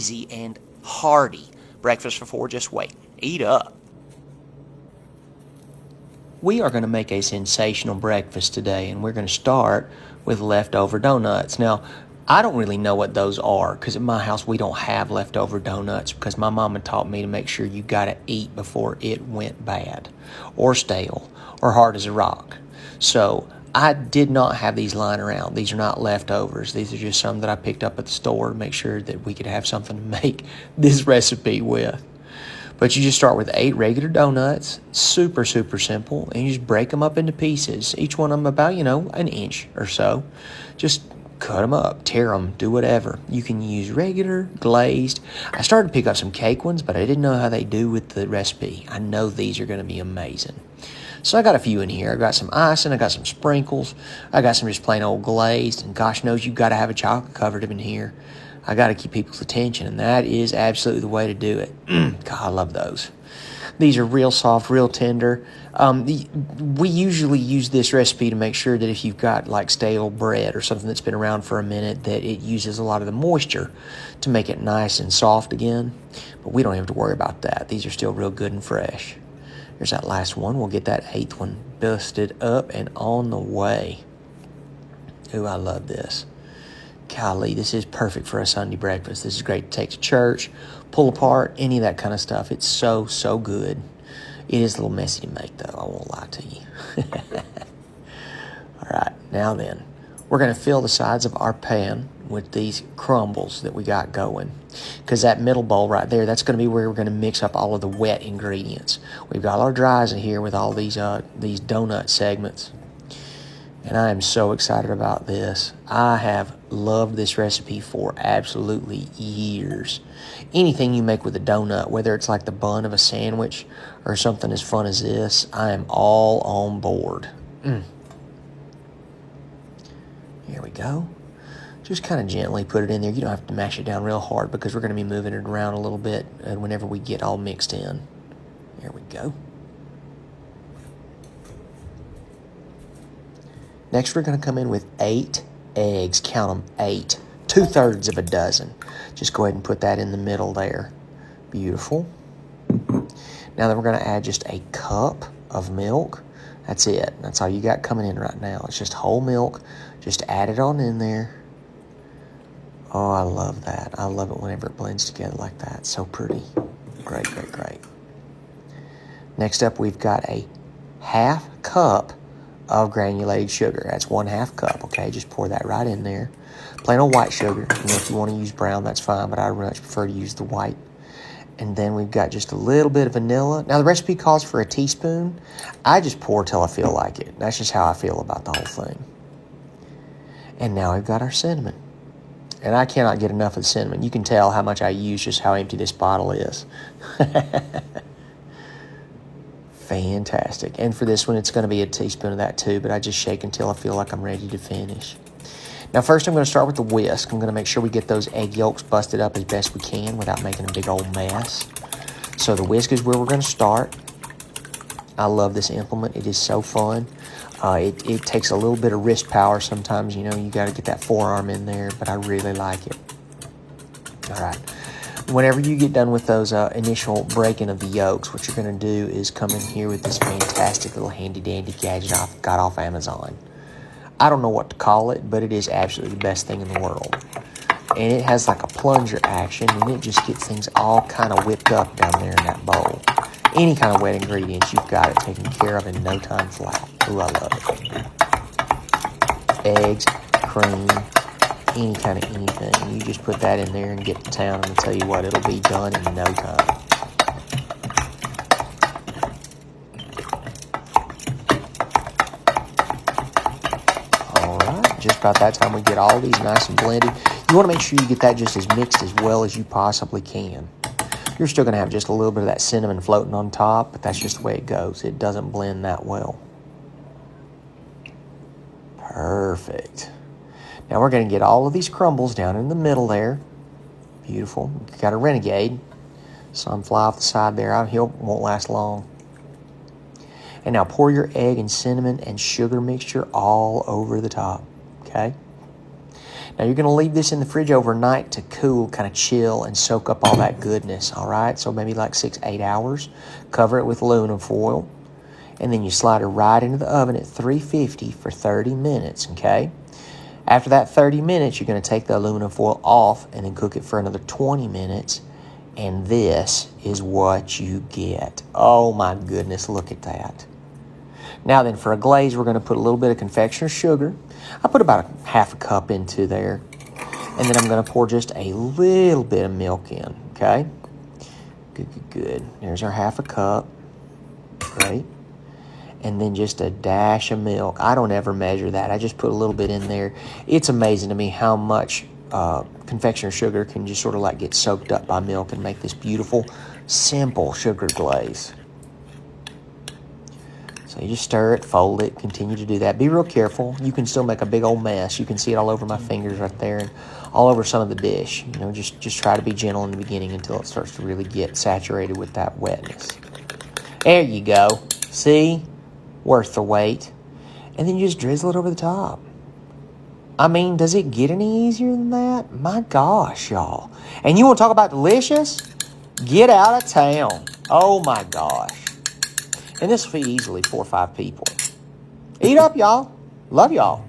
easy and hearty breakfast for four. Just wait. Eat up. We are going to make a sensational breakfast today, and we're going to start with leftover donuts. Now, I don't really know what those are because at my house we don't have leftover donuts because my mama taught me to make sure you got to eat before it went bad or stale or hard as a rock. So I did not have these lying around. These are not leftovers. These are just some that I picked up at the store to make sure that we could have something to make this recipe with. But you just start with 8 regular donuts, super, super simple, and you just break them up into pieces. Each one of them about, an inch or so. Just cut them up, tear them, do whatever. You can use regular, glazed. I started to pick up some cake ones, but I didn't know how they do with the recipe. I know these are going to be amazing. So I got a few in here. I got some icing, I got some sprinkles, I got some just plain old glazed, and gosh knows you've got to have a chocolate covered in here. I got to keep people's attention, and that is absolutely the way to do it. God, I love those. These are real soft, real tender. We usually use this recipe to make sure that if you've got like stale bread or something that's been around for a minute, that it uses a lot of the moisture to make it nice and soft again. But we don't have to worry about that. These are still real good and fresh. There's that last one. We'll get that 8th one busted up and on the way. Ooh, I love this. Golly, this is perfect for a Sunday breakfast. This is great to take to church, pull apart, any of that kind of stuff. It's so, so good. It is a little messy to make, though. I won't lie to you. All right, now then, we're going to fill the sides of our pan with these crumbles that we got going. Because that middle bowl right there, that's going to be where we're going to mix up all of the wet ingredients. We've got our dries in here with all these donut segments. And I am so excited about this. I have loved this recipe for absolutely years. Anything you make with a donut, whether it's like the bun of a sandwich or something as fun as this, I am all on board. Here we go. Just kind of gently put it in there. You don't have to mash it down real hard because we're going to be moving it around a little bit whenever we get all mixed in. There we go. Next, we're going to come in with 8 eggs. Count them, 8. 2/3 of a dozen. Just go ahead and put that in the middle there. Beautiful. Now then, we're going to add just a cup of milk. That's it. That's all you got coming in right now. It's just whole milk. Just add it on in there. Oh, I love that. I love it whenever it blends together like that. So pretty. Great, great, great. Next up, we've got a 1/2 cup of granulated sugar. That's 1/2 cup, okay? Just pour that right in there. Plain old white sugar. If you want to use brown, that's fine, but I much prefer to use the white. And then we've got just a little bit of vanilla. Now, the recipe calls for a teaspoon. I just pour till I feel like it. That's just how I feel about the whole thing. And now we've got our cinnamon. And I cannot get enough of the cinnamon. You can tell how much I use, just how empty this bottle is. Fantastic. And for this one, it's going to be a teaspoon of that too, but I just shake until I feel like I'm ready to finish. Now, first I'm going to start with the whisk. I'm going to make sure we get those egg yolks busted up as best we can without making a big old mess. So the whisk is where we're going to start. I love this implement. It is so fun. It takes a little bit of wrist power sometimes. You got to get that forearm in there, but I really like it. All right. Whenever you get done with those initial breaking of the yolks, what you're going to do is come in here with this fantastic little handy-dandy gadget I got off Amazon. I don't know what to call it, but it is absolutely the best thing in the world. And it has like a plunger action, and it just gets things all kind of whipped up down there in that bowl. Any kind of wet ingredients, you've got it taken care of in no time flat. Ooh, I love it. Eggs, cream, any kind of anything. You just put that in there and get to town, and I'll tell you what, it'll be done in no time. All right, just about that time we get all these nice and blended. You want to make sure you get that just as mixed as well as you possibly can. You're still going to have just a little bit of that cinnamon floating on top, but that's just the way it goes. It doesn't blend that well. Perfect. Now we're going to get all of these crumbles down in the middle there. Beautiful. Got a Renegade. Some fly off the side there. He won't last long. And now pour your egg and cinnamon and sugar mixture all over the top. Okay? Now you're going to leave this in the fridge overnight to cool, kind of chill and soak up all that goodness, all right? So maybe like 6-8 hours. Cover it with aluminum foil. And then you slide it right into the oven at 350 for 30 minutes, okay? After that 30 minutes, you're going to take the aluminum foil off and then cook it for another 20 minutes. And this is what you get. Oh my goodness, look at that. Now then, for a glaze, we're going to put a little bit of confectioner's sugar. I put about a half a cup into there. And then I'm going to pour just a little bit of milk in, okay? Good. There's our half a cup. Great. And then just a dash of milk. I don't ever measure that. I just put a little bit in there. It's amazing to me how much confectioner's sugar can just sort of like get soaked up by milk and make this beautiful, simple sugar glaze. So you just stir it, fold it, continue to do that. Be real careful. You can still make a big old mess. You can see it all over my fingers right there and all over some of the dish. You know, just try to be gentle in the beginning until it starts to really get saturated with that wetness. There you go. See? Worth the wait. And then you just drizzle it over the top. I mean, does it get any easier than that? My gosh, y'all. And you want to talk about delicious? Get out of town. Oh my gosh. And this will feed easily 4 or 5 people. Eat up, y'all. Love y'all.